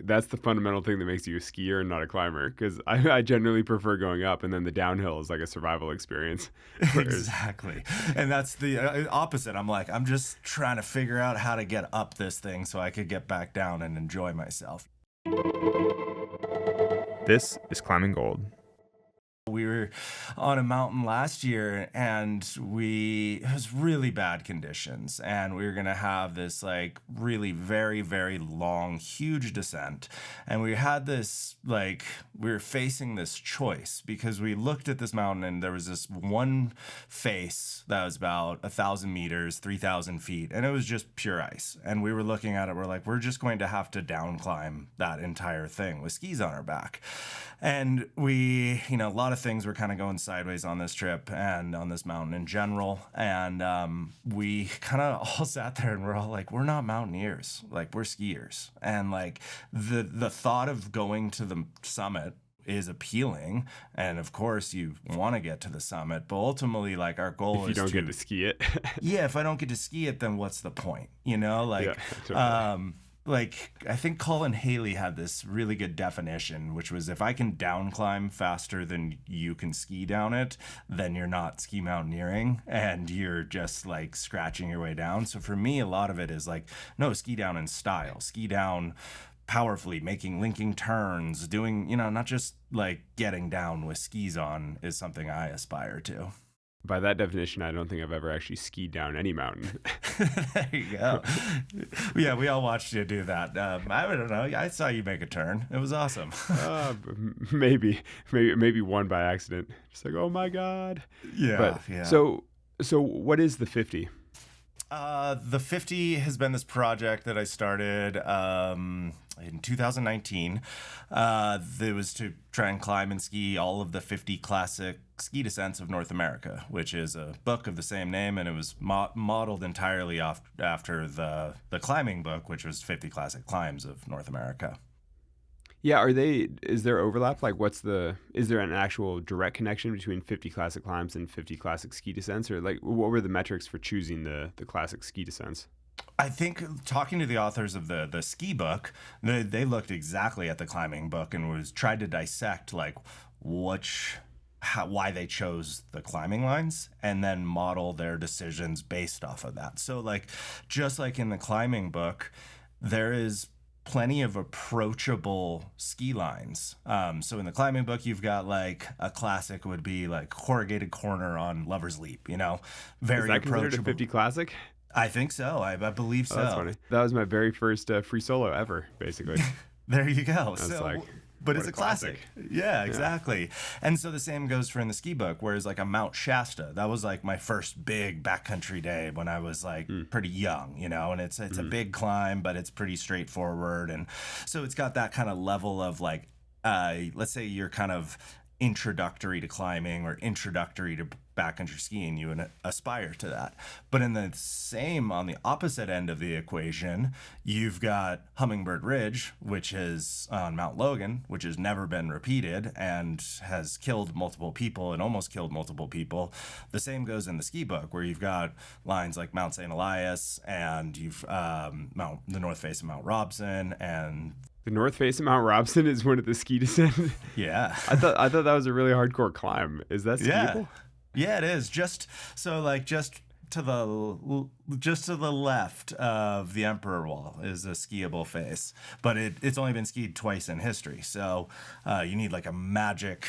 that's the fundamental thing that makes you a skier and not a climber. Because I generally prefer going up, and then the downhill is like a survival experience. Whereas, Exactly. And that's the opposite. I'm like, I'm just trying to figure out how to get up this thing so I could get back down and enjoy myself. This is Climbing Gold. We were on a mountain last year and it was really bad conditions, and we were going to have this like really very, very long, huge descent. And we had this, like, we were facing this choice because we looked at this mountain and there was this one face that was about 1,000 meters, 3,000 feet, and it was just pure ice. And we were looking at it, we're like, we're just going to have to down climb that entire thing with skis on our back. And we, a lot of things were kind of going sideways on this trip and on this mountain in general. And we kind of all sat there and we're all like, we're not mountaineers, like we're skiers. And like the thought of going to the summit is appealing, and of course you want to get to the summit, but ultimately like our goal if you don't get to ski it. Yeah, if I don't get to ski it, then what's the point? Yeah, totally. Like, I think Colin Haley had this really good definition, which was if I can down climb faster than you can ski down it, then you're not ski mountaineering and you're just like scratching your way down. So for me, a lot of it is like, no, ski down in style, ski down powerfully, making linking turns, doing, not just like getting down with skis on is something I aspire to. By that definition, I don't think I've ever actually skied down any mountain. There you go. Yeah, we all watched you do that. I don't know. I saw you make a turn. It was awesome. Maybe one by accident. Just like, oh my God. Yeah. But, yeah. So what is the 50? The 50 has been this project that I started in 2019. It was to try and climb and ski all of the 50 classic ski descents of North America, which is a book of the same name, and it was modeled entirely after the climbing book, which was 50 classic climbs of North America. Yeah, is there overlap? Like is there an actual direct connection between 50 classic climbs and 50 classic ski descents? Or like, what were the metrics for choosing the classic ski descents? I think talking to the authors of the ski book, they looked exactly at the climbing book and tried to dissect like why they chose the climbing lines and then model their decisions based off of that. So like, just like in the climbing book, there is plenty of approachable ski lines. So in the climbing book, you've got like a classic would be like corrugated corner on Lover's Leap, very approachable. Is that considered a 50 classic? I think so. I believe so. That's funny. That was my very first free solo ever, basically. There you go. So, but it's a classic. Yeah, exactly. Yeah. And so the same goes for in the ski book, whereas like a Mount Shasta, that was like my first big backcountry day when I was like pretty young, and it's a big climb, but it's pretty straightforward. And so it's got that kind of level of like, let's say you're kind of introductory to climbing or introductory to backcountry skiing, you aspire to that. But on the opposite end of the equation, you've got Hummingbird Ridge, which is on Mount Logan, which has never been repeated and has killed multiple people and almost killed multiple people. The same goes in the ski book, where you've got lines like Mount St. Elias and you've the north face of Mount Robson and the north face of Mount Robson is one of the ski descent. Yeah. I thought that was a really hardcore climb. Is that skiable? Yeah, it is. Just to the left of the Emperor Wall is a skiable face, but it's only been skied twice in history. So you need like a magic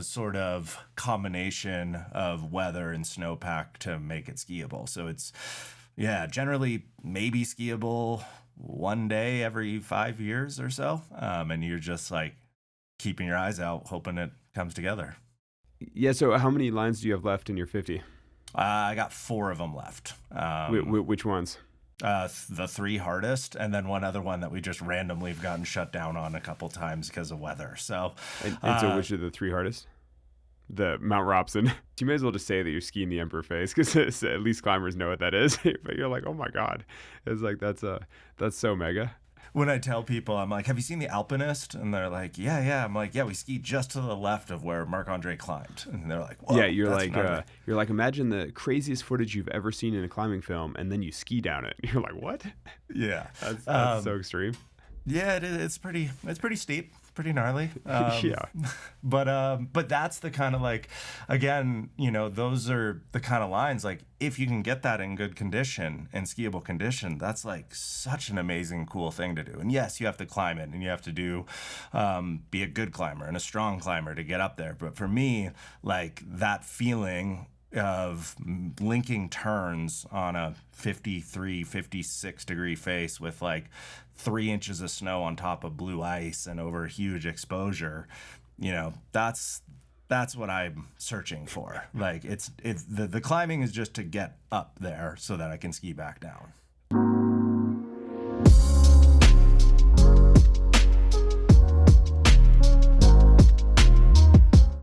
sort of combination of weather and snowpack to make it skiable. So it's generally maybe skiable one day every 5 years or so, and you're just like keeping your eyes out, hoping it comes together. Yeah. So how many lines do you have left in your 50? I got 4 of them left. Which ones? The 3 hardest, and then one other one that we just randomly have gotten shut down on a couple times because of weather. So, and so which are the 3 hardest? The Mount Robson. You may as well just say that you're skiing the Emperor face, because at least climbers know what that is. But you're like, oh my God, it's like that's so mega. When I tell people, I'm like, have you seen The Alpinist? And they're like, yeah. I'm like, yeah, we skied just to the left of where Marc-Andre climbed. And they're like, whoa. Yeah, you're like, imagine the craziest footage you've ever seen in a climbing film, and then you ski down it. You're like, what? Yeah. That's so extreme. Yeah, it's pretty steep, pretty gnarly. Yeah. But that's the kind of like, again, those are the kind of lines, like if you can get that in good condition and skiable condition, that's like such an amazing, cool thing to do. And yes, you have to climb it and you have to be a good climber and a strong climber to get up there. But for me, like that feeling of linking turns on a 53, 56 degree face with like 3 inches of snow on top of blue ice and over huge exposure, that's what I'm searching for. Like the climbing is just to get up there so that I can ski back down.